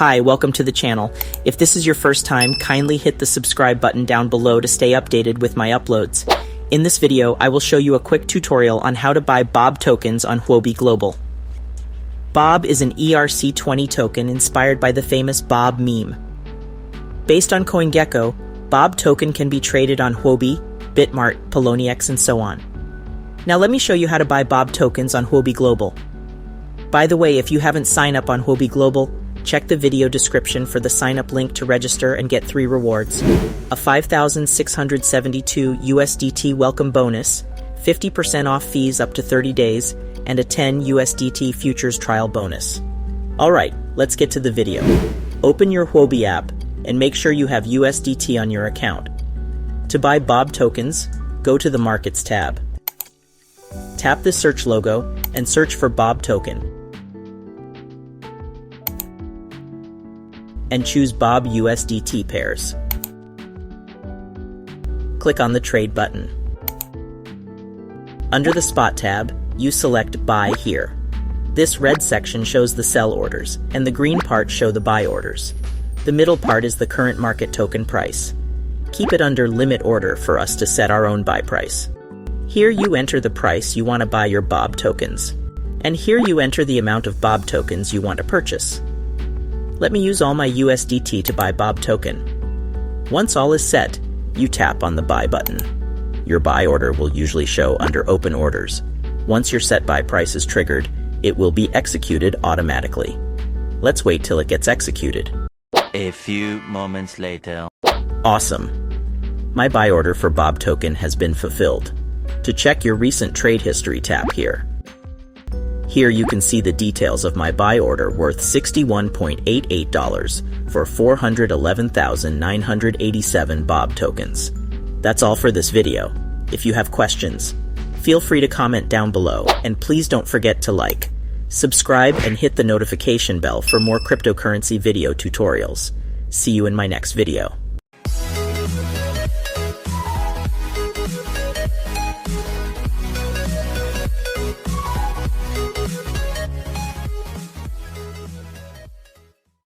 Hi, welcome to the channel. If this is your first time, kindly hit the subscribe button down below to stay updated with my uploads. In this video, I will show you a quick tutorial on how to buy Bob tokens on Huobi Global. Bob is an ERC20 token inspired by the famous Bob meme. Based on CoinGecko, Bob token can be traded on Huobi, Bitmart, Poloniex, and so on. Now let me show you how to buy Bob tokens on Huobi Global. By the way, if you haven't signed up on Huobi Global, check the video description for the sign-up link to register and get 3 rewards. A 5,672 USDT welcome bonus, 50% off fees up to 30 days, and a 10 USDT futures trial bonus. Alright, let's get to the video. Open your Huobi app and make sure you have USDT on your account. To buy Bob tokens, go to the Markets tab. Tap the search logo and search for Bob token. And choose Bob USDT pairs. Click on the Trade button. Under the Spot tab, you select Buy here. This red section shows the sell orders, and the green part show the buy orders. The middle part is the current market token price. Keep it under Limit Order for us to set our own buy price. Here you enter the price you want to buy your Bob tokens. And here you enter the amount of Bob tokens you want to purchase. Let me use all my USDT to buy Bob token. Once all is set, you tap on the Buy button. Your buy order will usually show under Open Orders. Once your set buy price is triggered, it will be executed automatically. Let's wait till it gets executed. A few moments later. Awesome! My buy order for Bob token has been fulfilled. To check your recent trade history, tap here. Here you can see the details of my buy order worth $61.88 for 411,987 Bob tokens. That's all for this video. If you have questions, feel free to comment down below, and please don't forget to like, subscribe, and hit the notification bell for more cryptocurrency video tutorials. See you in my next video.